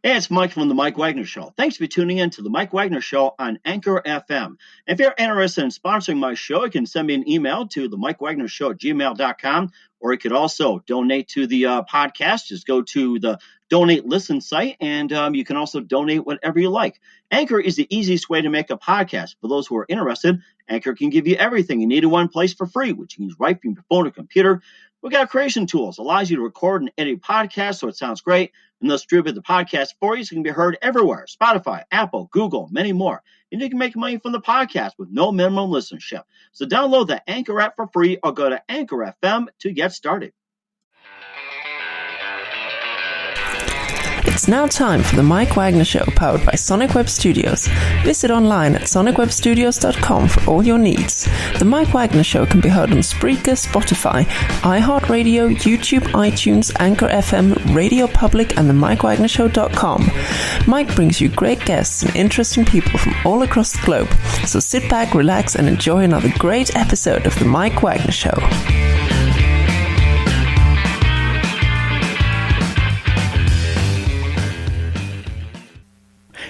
Hey, it's Mike from the Mike Wagner Show. Thanks for tuning in to the Mike Wagner Show on Anchor FM. If you're interested in sponsoring my show, you can send me an email to the Mike Wagner Show at gmail.com, or you could also donate to the podcast. Just go to the Donate Listen site, and you can also donate whatever you like. Anchor is the easiest way to make a podcast. For those who are interested, Anchor can give you everything you need in one place for free, which you can use right from your phone or computer. We got creation tools, allows you to record and edit podcasts so it sounds great, and they'll distribute the podcast for you so it can be heard everywhere. Spotify, Apple, Google, many more. And you can make money from the podcast with no minimum listenership. So download the Anchor app for free or go to Anchor FM to get started. It's now time for the Mike Wagner Show, powered by Sonic Web Studios. Visit online at sonicwebstudios.com for all your needs. The Mike Wagner Show can be heard on Spreaker, Spotify, iHeartRadio, YouTube, iTunes, Anchor FM, Radio Public, and the MikeWagnerShow.com. Mike brings you great guests and interesting people from all across the globe. So sit back, relax, and enjoy another great episode of the Mike Wagner Show.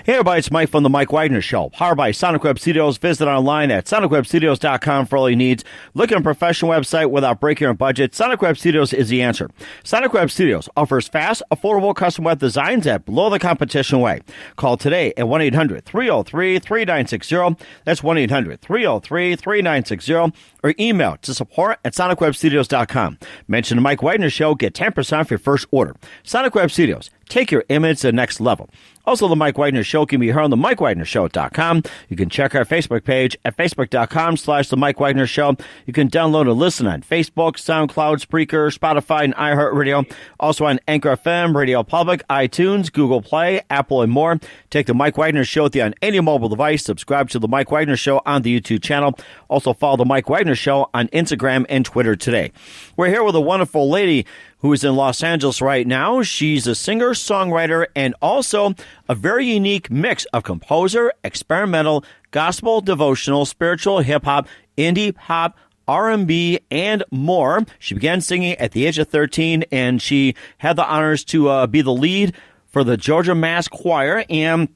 Hey everybody, it's Mike from the Mike Wagner Show, powered by Sonic Web Studios. Visit online at sonicwebstudios.com for all your needs. Look at a professional website without breaking your budget. Sonic Web Studios is the answer. Sonic Web Studios offers fast, affordable custom web designs at below the competition way. Call today at 1-800-303-3960. That's 1-800-303-3960. Or email to support@sonicwebstudios.com. Mention the Mike Wagner Show, get 10% off your first order. Sonic Web Studios, take your image to the next level. Also, the Mike Wagner Show can be heard on the MikeWagnerShow.com. You can check our Facebook page at Facebook.com/The Mike Wagner Show. You can download and listen on Facebook, SoundCloud, Spreaker, Spotify, and iHeartRadio. Also on Anchor FM, Radio Public, iTunes, Google Play, Apple, and more. Take the Mike Wagner Show with you on any mobile device. Subscribe to the Mike Wagner Show on the YouTube channel. Also follow the Mike Wagner Show on Instagram and Twitter today. We're here with a wonderful lady who is in Los Angeles right now. She's a singer, songwriter, and also a very unique mix of composer, experimental, gospel, devotional, spiritual, hip-hop, indie, pop, R&B, and more. She began singing at the age of 13, and she had the honors to be the lead for the Georgia Mass Choir, and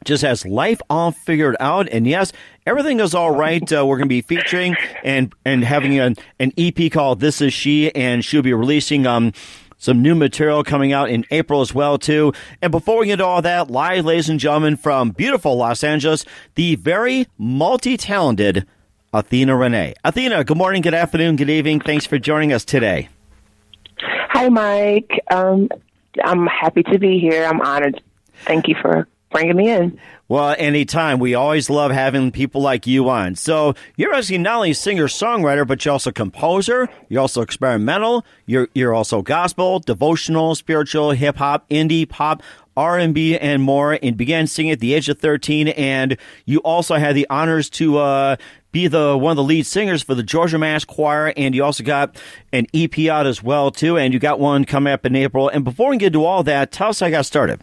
just has life all figured out. And yes, everything is all right. We're going to be featuring and having an EP called This Is She, and she'll be releasing some new material coming out in April as well, too. And before we get to all that, live, ladies and gentlemen, from beautiful Los Angeles, the very multi-talented Athena Renee. Athena, good morning, good afternoon, good evening. Thanks for joining us today. Hi, Mike. I'm happy to be here. I'm honored. Thank you for bringing me in. Well, anytime. We always love having people like you on. So you're actually not only a singer-songwriter, but you're also a composer. You're also experimental. You're also gospel, devotional, spiritual, hip-hop, indie, pop, R&B, and more, and began singing at the age of 13. And you also had the honors to be one of the lead singers for the Georgia Mass Choir, and you also got an EP out as well, too, and you got one coming up in April. And before we get to all that, tell us how you got started.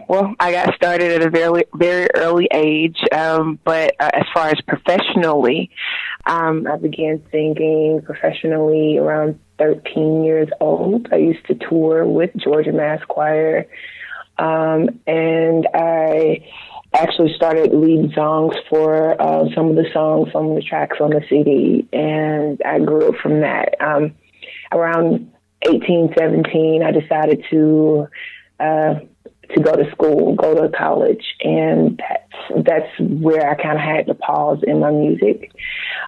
Well, I got started at a very, very early age, but as far as professionally, I began singing professionally around 13 years old. I used to tour with Georgia Mass Choir, and I actually started leading songs for some of the tracks on the CD, and I grew up from that. Around 18, 17, I decided to go to school, go to college, and that's where I kind of had to pause in my music.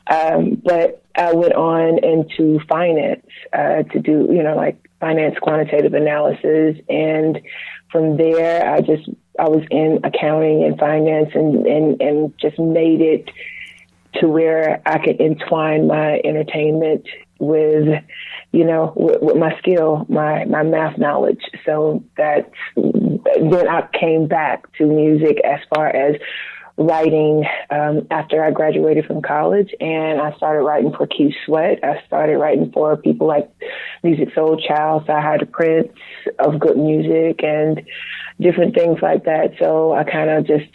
But I went on into finance to do, like finance quantitative analysis, and from there I was in accounting and finance, and just made it to where I could entwine my entertainment with my skill, my math knowledge. So then I came back to music as far as writing after I graduated from college, and I started writing for Keith Sweat. I started writing for people like Music Soul Child, Sci-Hi to Prince, of Good Music, and different things like that. So I kind of just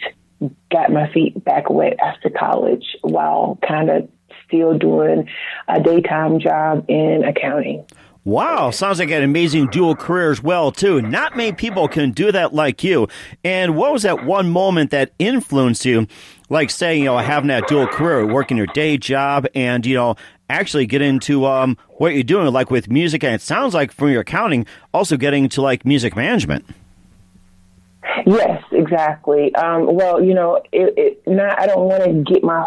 got my feet back wet after college while kind of still doing a daytime job in accounting. Wow, sounds like an amazing dual career as well, too. Not many people can do that like you. And what was that one moment that influenced you, like say, having that dual career, working your day job and, actually get into what you're doing, like with music, and it sounds like from your accounting, also getting into like music management. Yes, exactly. Well, I don't want to get my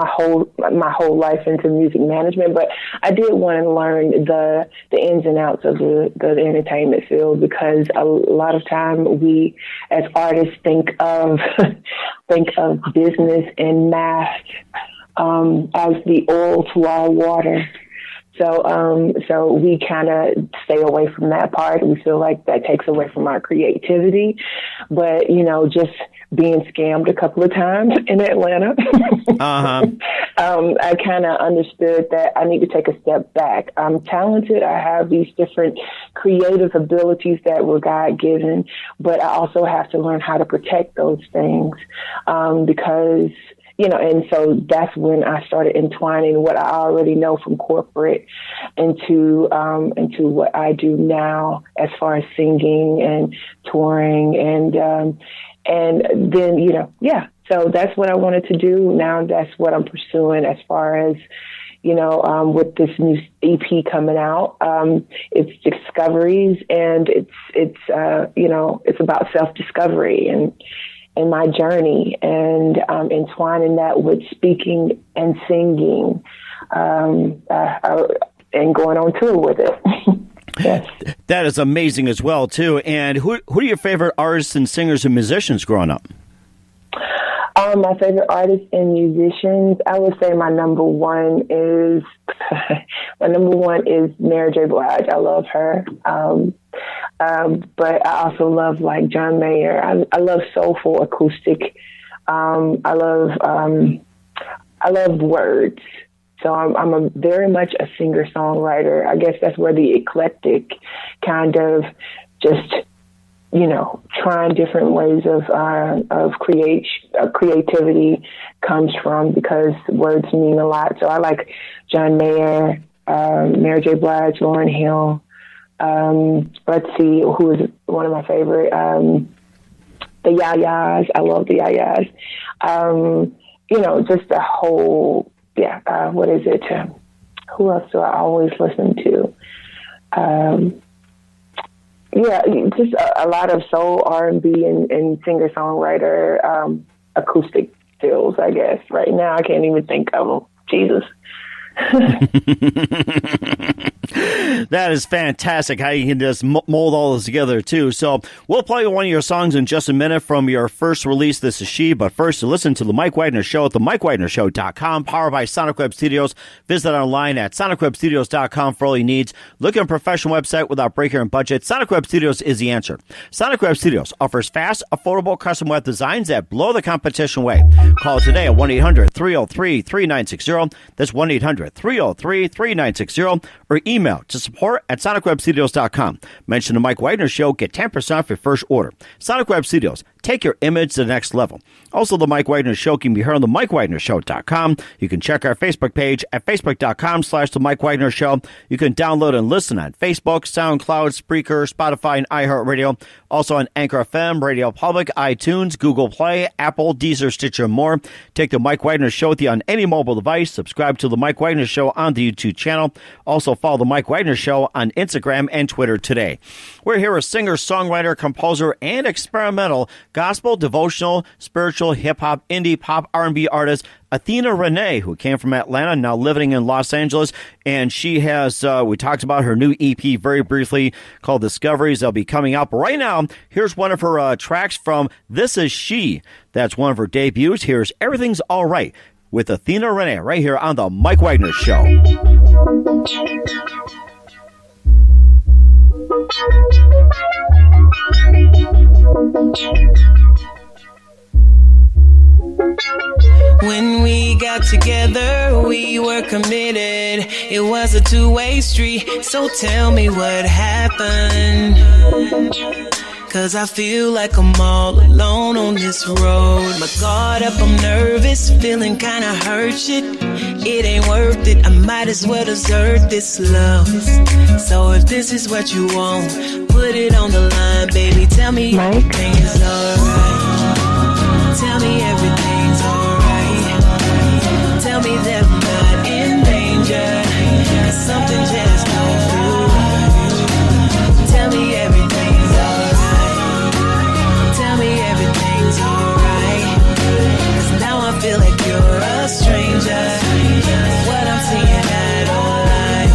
whole life into music management, but I did want to learn the ins and outs of the entertainment field, because a lot of time we as artists think of business and math as the oil to our water. So we kind of stay away from that part. We feel like that takes away from our creativity. But, just being scammed a couple of times in Atlanta, I kind of understood that I need to take a step back. I'm talented. I have these different creative abilities that were God-given, but I also have to learn how to protect those things because and so that's when I started entwining what I already know from corporate into what I do now as far as singing and touring and then, so that's what I wanted to do. Now that's what I'm pursuing as far as, with this new EP coming out. It's discoveries, and it's about self-discovery and my journey, and entwining that with speaking and singing, and going on tour with it. Yes. That is amazing as well, too. And who are your favorite artists and singers and musicians growing up? My favorite artists and musicians, I would say my number one is Mary J. Blige. I love her. But I also love like John Mayer. I love soulful acoustic. I love words. So I'm very much a singer-songwriter. I guess that's where the eclectic kind of just, trying different ways of creativity comes from, because words mean a lot. So I like John Mayer, Mary J. Blige, Lauryn Hill. Let's see, who is one of my favorite, the Yayas. I love the Yayas. Just the whole, what is it? Who else do I always listen to? Just a lot of soul, R&B, and singer-songwriter acoustic fills, I guess. Right now, I can't even think of them. Jesus. That is fantastic how you can just mold all this together, too. So we'll play one of your songs in just a minute from your first release, This Is She. But first, to listen to The Mike Wagner Show at themikewagnershow.com, powered by Sonic Web Studios. Visit online at sonicwebstudios.com for all your needs. Look at a professional website without breaking your budget. Sonic Web Studios is the answer. Sonic Web Studios offers fast, affordable custom web designs that blow the competition away. Call today at 1-800-303-3960. That's 1-800-303-3960. Or email to support@sonicwebstudios.com. Mention the Mike Wagner Show. Get 10% off your first order. Sonic Web Studios. Take your image to the next level. Also, the Mike Wagner Show can be heard on the MikeWagnerShow.com. You can check our Facebook page at Facebook.com/The Mike Wagner Show. You can download and listen on Facebook, SoundCloud, Spreaker, Spotify, and iHeartRadio. Also on Anchor FM, Radio Public, iTunes, Google Play, Apple, Deezer, Stitcher, and more. Take the Mike Wagner Show with you on any mobile device. Subscribe to the Mike Wagner Show on the YouTube channel. Also follow the Mike Wagner Show on Instagram and Twitter today. We're here with singer, songwriter, composer, and experimental gospel, devotional, spiritual, hip-hop, indie, pop, R&B artist Athena Renee, who came from Atlanta, now living in Los Angeles. And she has, we talked about her new EP very briefly called Discoveries. They'll be coming out. But right now, here's one of her tracks from This Is She. That's one of her debuts. Here's Everything's All Right with Athena Renee right here on the Mike Wagner Show. When we got together, we were committed. It was a two-way street, so tell me what happened. 'cause I feel like I'm all alone on this road. My guard up, I'm nervous, feeling kinda hurt shit. It ain't worth it, I might as well desert this love. So if this is what you want, put it on the line, baby. Tell me everything's alright. Tell me everything's alright. Tell me that I'm not in danger. Something just don't feel right. Tell me everything's alright. Tell me everything's alright. 'Cause now I feel like you're a stranger. What I'm seeing at all night.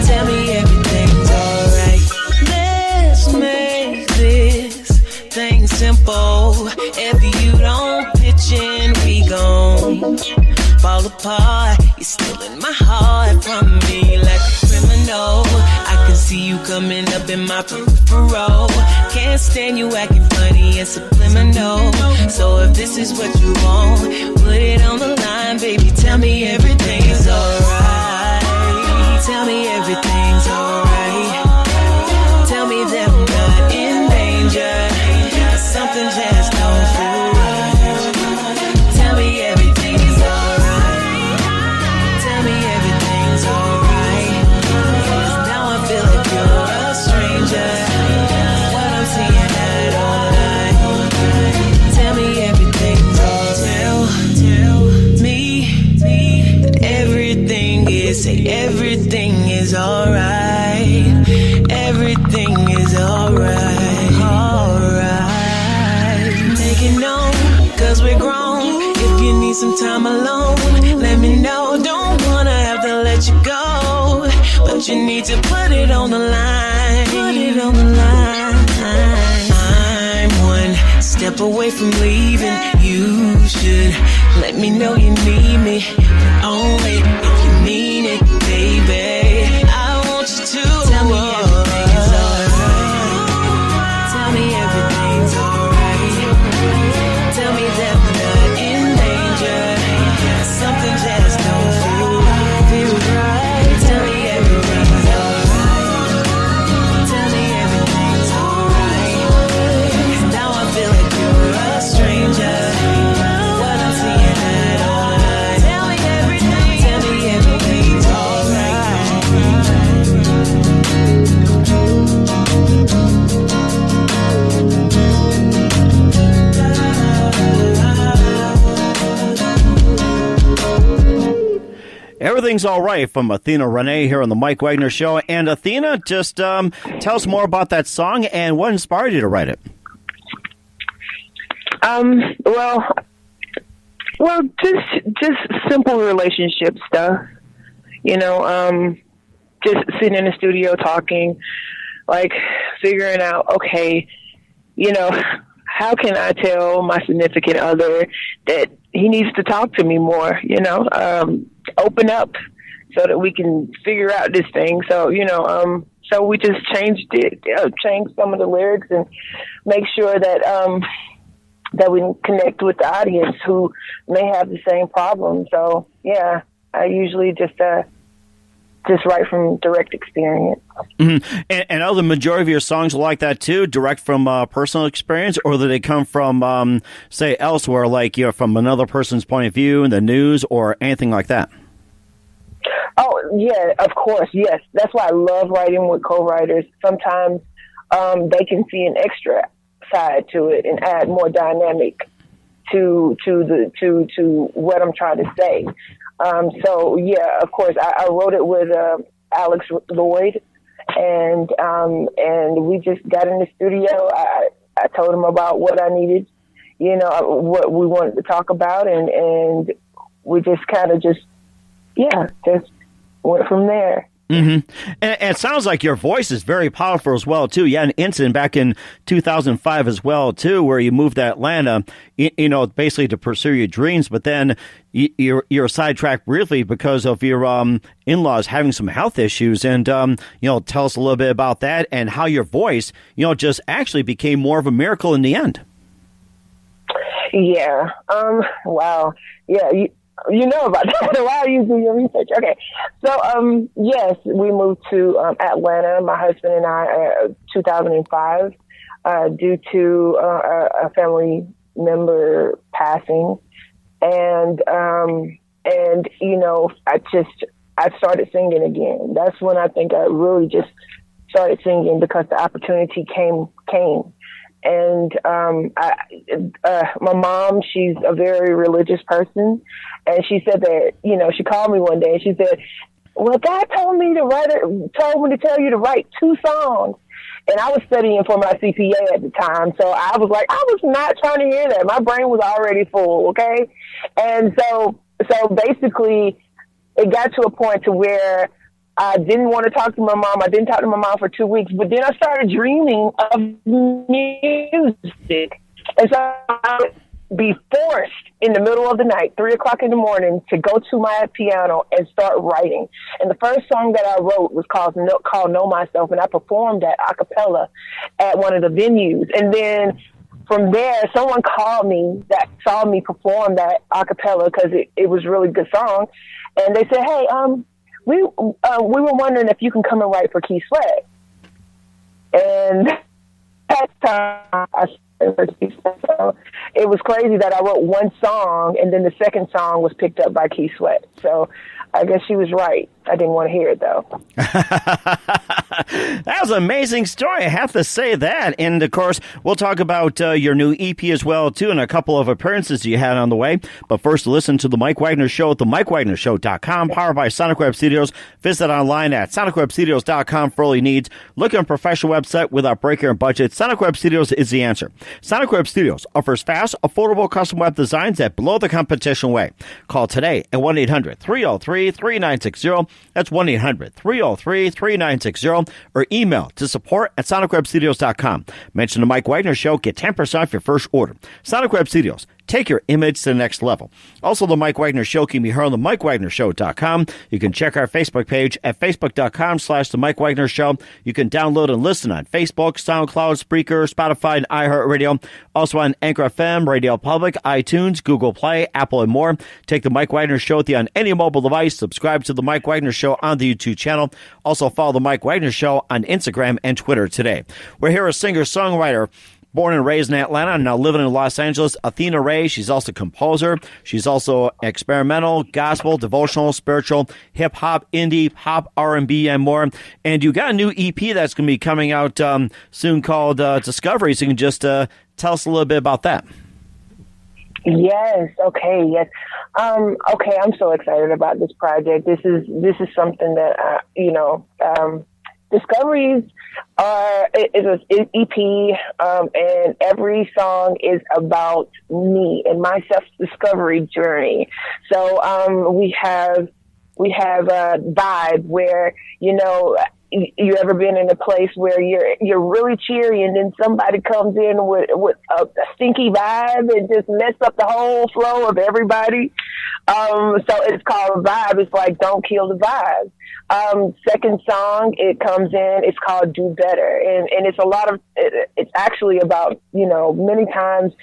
Tell me everything's alright. Let's make this thing simple. If you don't pitch in, we gon' fall apart. You're stealing my heart from me like a criminal. I can see you coming up in my peripheral. Can't stand you acting funny and subliminal. So if this is what you want, put it on the line, baby. Tell me everything's alright. Tell me everything's alright. Tell me that I'm not in danger. Something just don't feel right. Tell me everything's alright. Tell me everything's alright. 'Cause now I feel like you're a stranger. What I'm seeing at all night. Tell me everything's alright. Tell me that everything is, say everything is alright. Everything is alright. Alright. Make it known, 'cause we're grown. If you need some time alone, let me know. Don't wanna have to let you go, but you need to put it on the line. Put it on the line. I'm one step away from leaving. You should let me know you need me. Only if you mean it, baby. I want you to tell me everything's alright. Tell me everything's alright. Tell me that I'm not in danger. Something just don't feel right. Tell me everything's alright. Tell me everything's alright. 'Cause now I feel like you're a stranger. What I'm seeing at all night. Tell me everything. Tell me everything's alright. Everything's All Right from Athena Renee here on the Mike Wagner Show. And Athena, just tell us more about that song and what inspired you to write it. Well, just simple relationship stuff. You know, just sitting in the studio talking, like figuring out, okay, you know, how can I tell my significant other that he needs to talk to me more, you know, open up so that we can figure out this thing. So, you know, so we just changed some of the lyrics and make sure that, that we can connect with the audience who may have the same problem. So, yeah, I usually just write from direct experience. Mm-hmm. And are the majority of your songs like that too, direct from personal experience, or do they come from, say, elsewhere, like, you know, from another person's point of view in the news or anything like that? Oh, yeah, of course, yes. That's why I love writing with co-writers. Sometimes they can see an extra side to it and add more dynamic to what I'm trying to say. So yeah, of course, I wrote it with Lloyd, and we just got in the studio. I told him about what I needed, you know, what we wanted to talk about, and we just kind of just went from there. Mm-hmm. And it sounds like your voice is very powerful as well, too. You had an incident back in 2005 as well, too, where you moved to Atlanta, you know, basically to pursue your dreams. But then you're sidetracked briefly because of your in-laws having some health issues. And, you know, tell us a little bit about that and how your voice, you know, just actually became more of a miracle in the end. Yeah. Wow. Yeah. You know about that. Why are you doing your research? Okay. So, yes, we moved to Atlanta, my husband and I, 2005. due to a family member passing. And you know, I started singing again. That's when I think I really just started singing, because the opportunity came. And my mom, she's a very religious person, and she said that, you know, she called me one day and she said, well, God told me to tell you to write 2 songs. And I was studying for my CPA at the time, so I was like, I was not trying to hear that. My brain was already full, okay? And so basically, it got to a point to where I didn't want to talk to my mom. I didn't talk to my mom for 2 weeks, but then I started dreaming of music. And so I would be forced in the middle of the night, 3 o'clock in the morning, to go to my piano and start writing. And the first song that I wrote was called Know Myself, and I performed that a cappella at one of the venues. And then from there, someone called me that saw me perform that a cappella, because it was a really good song. And they said, hey, we were wondering if you can come and write for Keith Sweat. And that time I started for Keith Sweat. So it was crazy that I wrote 1 song, and then the second song was picked up by Keith Sweat. So I guess she was right. I didn't want to hear it, though. That was an amazing story. I have to say that. And, of course, we'll talk about your new EP as well, too, and a couple of appearances you had on the way. But first, listen to The Mike Wagner Show at themikewagnershow.com, powered by Sonic Web Studios. Visit online at sonicwebstudios.com for all your needs. Look at a professional website without breaking your budget. Sonic Web Studios is the answer. Sonic Web Studios offers fast, affordable custom web designs that blow the competition away. Call today at 1-800-303-3960. That's 1-800-303-3960, or email to support@sonicwebstudios.com. Mention the Mike Wagner Show. Get 10% off your first order. Sonic Web Studios. Take your image to the next level. Also, the Mike Wagner Show can be heard on the MikeWagnerShow.com. You can check our Facebook page at Facebook.com/The Mike Wagner Show. You can download and listen on Facebook, SoundCloud, Spreaker, Spotify, and iHeartRadio. Also on Anchor FM, Radio Public, iTunes, Google Play, Apple, and more. Take the Mike Wagner Show with you on any mobile device. Subscribe to the Mike Wagner Show on the YouTube channel. Also follow the Mike Wagner Show on Instagram and Twitter today. We're here a singer-songwriter. Born and raised in Atlanta and now living in Los Angeles, Athena Renee. She's also a composer. She's also experimental, gospel, devotional, spiritual, hip-hop, indie, pop, R&B, and more. And you got a new EP that's going to be coming out soon called Discovery. So you can just tell us a little bit about that. Yes. Okay. Yes. Okay. I'm so excited about this project. This is something that, Discoveries is an EP, and every song is about me and my self-discovery journey. So we have a vibe where, you know, you ever been in a place where you're really cheery, and then somebody comes in with a stinky vibe and just mess up the whole flow of everybody. So it's called Vibe. It's like, don't kill the vibe. Second song, it comes in, it's called Do Better. And it's it's actually about, you know, many times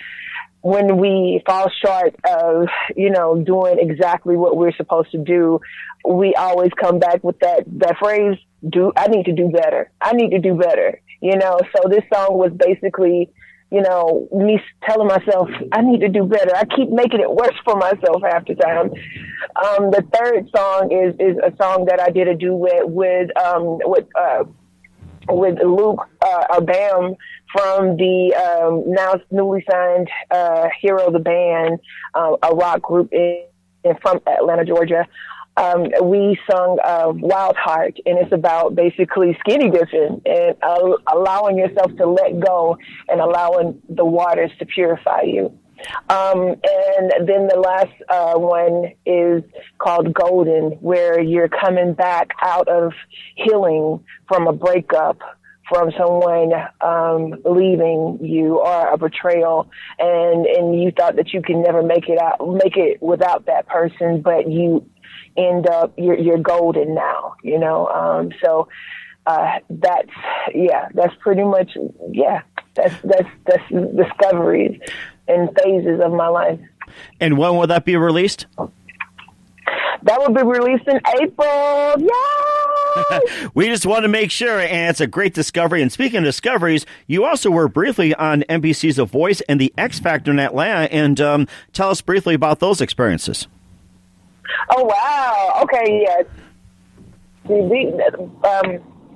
when we fall short of, you know, doing exactly what we're supposed to do, we always come back with that phrase, I need to do better. I need to do better. You know, so this song was basically, you know, me telling myself, I need to do better. I keep making it worse for myself half the time. The third song is a song that I did a duet with Luke Bam from the now newly signed Hero the Band, a rock group from Atlanta, Georgia. We sung Wild Heart, and it's about basically skinny dipping and allowing yourself to let go and allowing the waters to purify you. And then the last one is called Golden, where you're coming back out of healing from a breakup, from someone leaving you, or a betrayal, and you thought that you can never make it without that person, but you end up you're golden now, you know. So that's pretty much that's discoveries and phases of my life. And when will that be released? That will be released in April. Yeah. We just want to make sure, and it's a great discovery. And speaking of discoveries, you also were briefly on NBC's The Voice and The X Factor in Atlanta, and tell us briefly about those experiences. Oh, wow. Okay, yes.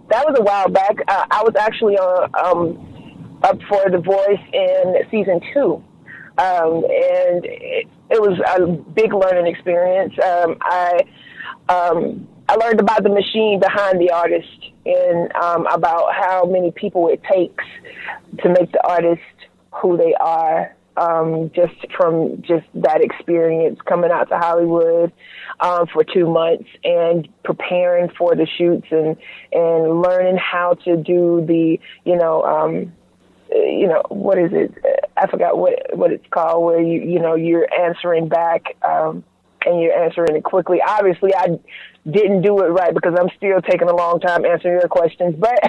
That was a while back. I was actually up for The Voice in season 2. And it was a big learning experience. I learned about the machine behind the artist and about how many people it takes to make the artist who they are, just from just that experience coming out to Hollywood for 2 months and preparing for the shoots and learning how to do the, what is it? I forgot what it's called, where you're answering back and you're answering it quickly. Obviously, I didn't do it right because I'm still taking a long time answering your questions, but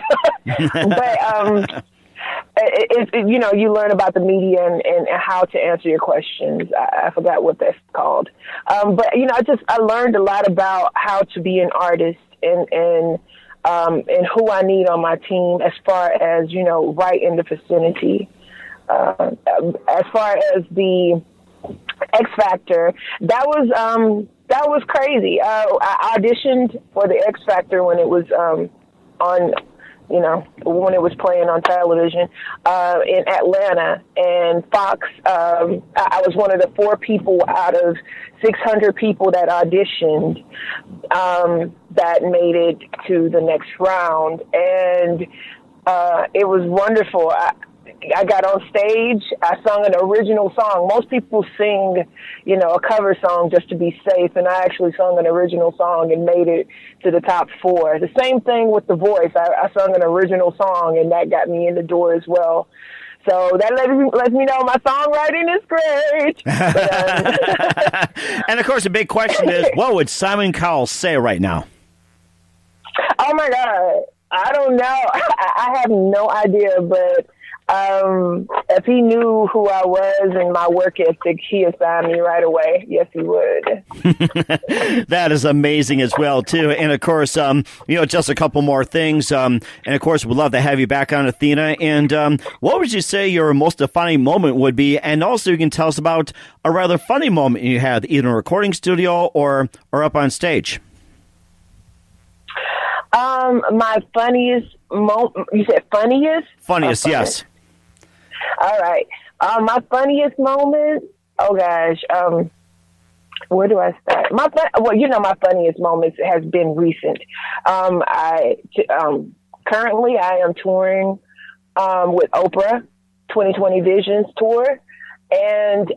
you learn about the media and how to answer your questions. I forgot what that's called. But I learned a lot about how to be an artist and who I need on my team as far as, right in the vicinity. As far as the X Factor, that was crazy. I auditioned for the X Factor when it was when it was playing on television in Atlanta, and Fox. I was one of the 4 people out of 600 people that auditioned that made it to the next round, and it was wonderful. I got on stage. I sung an original song. Most people sing, a cover song just to be safe, and I actually sung an original song and made it to the top 4. The same thing with The Voice. I sung an original song, and that got me in the door as well. So that lets me know my songwriting is great. And, of course, the big question is, what would Simon Cowell say right now? Oh, my God. I don't know. I have no idea, but if he knew who I was and my work ethic, he assigned me right away. Yes, he would. That is amazing as well, too. And, of course, just a couple more things. And, of course, we'd love to have you back on Athena. And what would you say your most defining moment would be? And also you can tell us about a rather funny moment you had, either in a recording studio or up on stage. My funniest moment, you said funniest? Funniest, yes. All right. My funniest moment, oh gosh, where do I start? My funniest moments has been recent. Currently I am touring with Oprah, 2020 Visions tour, and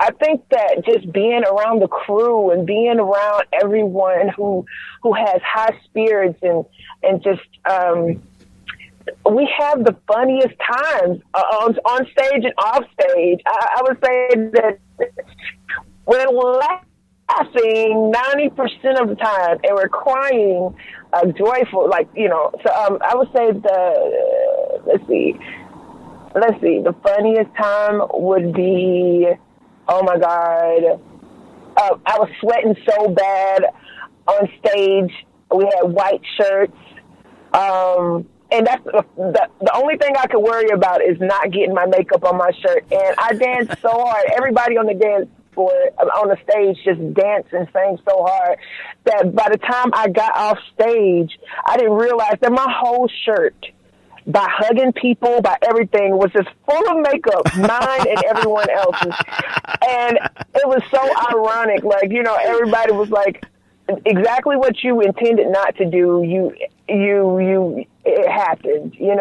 I think that just being around the crew and being around everyone who has high spirits and just we have the funniest times on stage and off stage. I would say that we're laughing 90% of the time, and we're crying joyful, So I would say let's see. The funniest time would be, oh my God, I was sweating so bad on stage. We had white shirts. And that's the only thing I could worry about is not getting my makeup on my shirt. And I danced so hard. Everybody on the dance floor, on the stage, just danced and sang so hard that by the time I got off stage, I didn't realize that my whole shirt, by hugging people, by everything, was just full of makeup, mine and everyone else's. And it was so ironic. Everybody was like, exactly what you intended not to do, it happened, and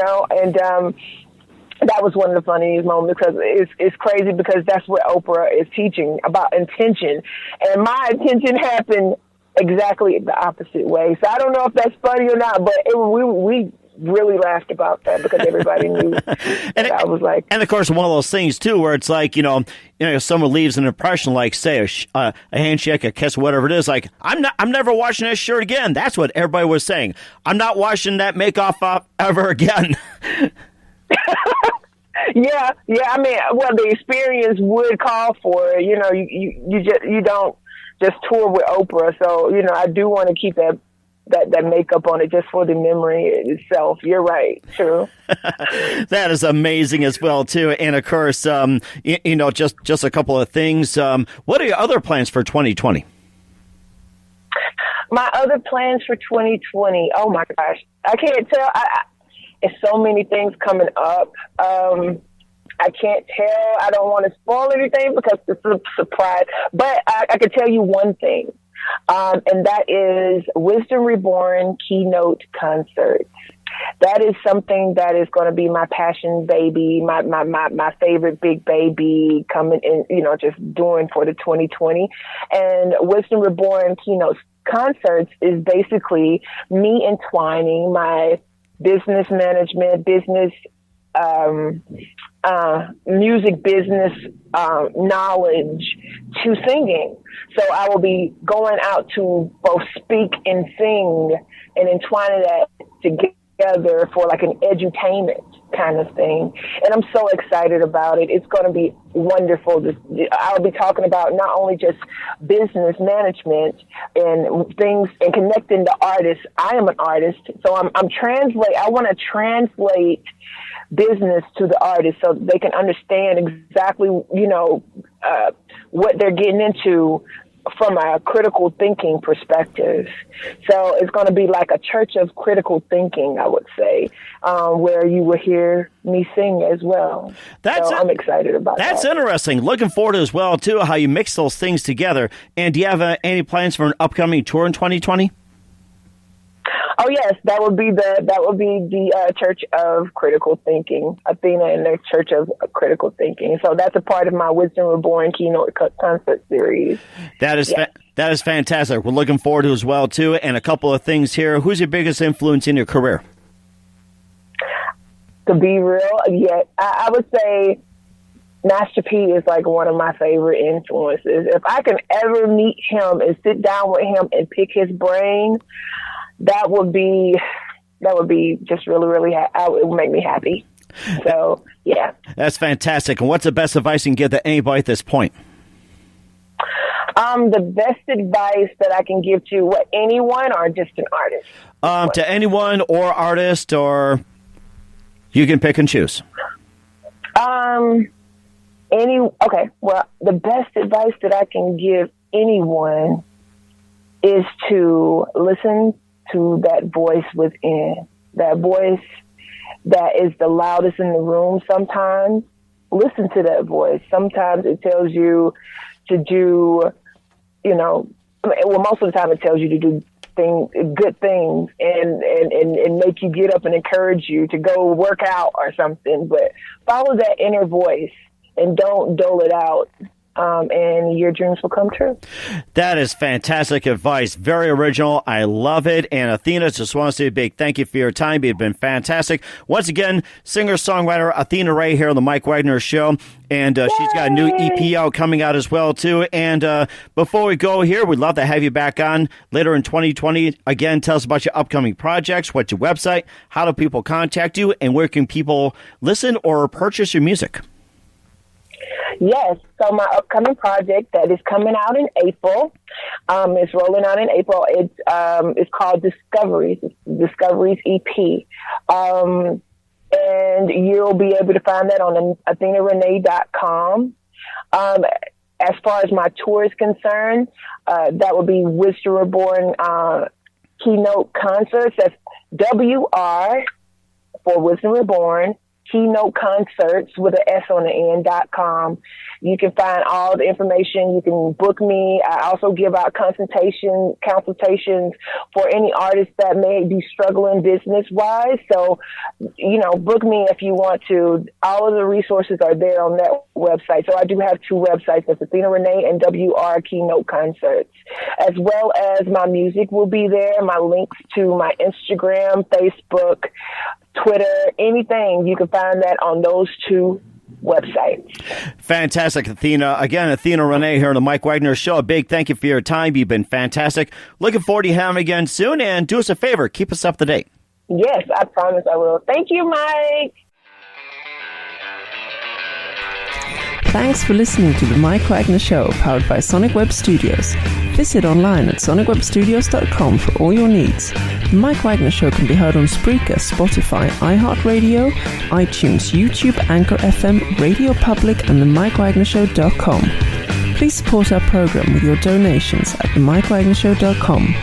that was one of the funniest moments because it's crazy because that's what Oprah is teaching about intention, and my intention happened exactly the opposite way. So I don't know if that's funny or not, but we really laughed about that because everybody knew. And I was like, and of course, one of those things too, where it's like, someone leaves an impression, like say a handshake, a kiss, whatever it is. Like, I'm never washing that shirt again. That's what everybody was saying. I'm not washing that makeup off ever again. Yeah. I mean, well, the experience would call for it. You don't just tour with Oprah, so I do want to keep that that makeup on it just for the memory itself. You're right. True. That is amazing as well, too. And of course, just a couple of things. What are your other plans for 2020? My other plans for 2020. Oh my gosh. I can't tell. It's so many things coming up. I can't tell. I don't want to spoil anything because it's a surprise. But I can tell you one thing. And that is Wisdom Reborn keynote concerts. That is something that is going to be my passion baby, my favorite big baby coming in, just doing for the 2020. And Wisdom Reborn keynote concerts is basically me entwining my business management, music business knowledge to singing. So I will be going out to both speak and sing and entwining that together for like an edutainment kind of thing. And I'm so excited about it. It's going to be wonderful. I'll be talking about not only just business management and things and connecting the artists. I am an artist, so I want to translate business to the artist so they can understand exactly, what they're getting into from a critical thinking perspective. So it's going to be like a church of critical thinking, I would say, where you will hear me sing as well. I'm excited about that. That's interesting. Looking forward to as well, too, how you mix those things together. And do you have any plans for an upcoming tour in 2020? Oh yes, that would be the Church of Critical Thinking, Athena and the Church of Critical Thinking. So that's a part of my Wisdom Reborn keynote concert series. That is fantastic. We're looking forward to it as well too. And a couple of things here. Who's your biggest influence in your career? To be real, I would say Master P is like one of my favorite influences. If I can ever meet him and sit down with him and pick his brain, that would be just really, really, it would make me happy. So, yeah. That's fantastic. And what's the best advice you can give to anybody at this point? The best advice that I can give to anyone or just an artist? To anyone or artist, or you can pick and choose. Okay. Well, the best advice that I can give anyone is to listen to that voice within, that voice that is the loudest in the room. Sometimes listen to that voice. Sometimes it tells you to do, most of the time it tells you to do good things and make you get up and encourage you to go work out or something. But follow that inner voice and don't dole it out. And your dreams will come true. That is fantastic advice. Very original. I love it. And Athena, just want to say a big thank you for your time. You've been fantastic. Once again, singer-songwriter Athena Renee here on the Mike Wagner Show. And she's got a new EP out coming out as well, too. And before we go here, we'd love to have you back on later in 2020. Again, tell us about your upcoming projects, what's your website, how do people contact you, and where can people listen or purchase your music? Yes. So my upcoming project that is coming out in April, it's rolling out in April. It's called Discoveries. It's Discoveries EP. And you'll be able to find that on AthenaRenee.com. As far as my tour is concerned, that would be Wisdom Reborn keynote concerts. That's WR for Wisdom Reborn. Keynote Concerts with an S on the end.com. You can find all the information. You can book me. I also give out consultations for any artists that may be struggling business-wise. So, book me if you want to. All of the resources are there on that website. So I do have two websites. That's Athena Renee and WR Keynote Concerts. As well as my music will be there, my links to my Instagram, Facebook, Twitter, anything. You can find that on those two websites. Fantastic, Athena. Again, Athena Renee here on the Mike Wagner Show. A big thank you for your time. You've been fantastic. Looking forward to having you again soon. And do us a favor, keep us up to date. Yes, I promise I will. Thank you, Mike. Thanks for listening to The Mike Wagner Show, powered by Sonic Web Studios. Visit online at sonicwebstudios.com for all your needs. The Mike Wagner Show can be heard on Spreaker, Spotify, iHeartRadio, iTunes, YouTube, Anchor FM, Radio Public, and themikewagnershow.com. Please support our program with your donations at themikewagnershow.com.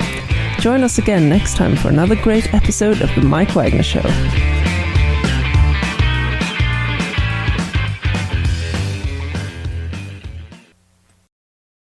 Join us again next time for another great episode of The Mike Wagner Show.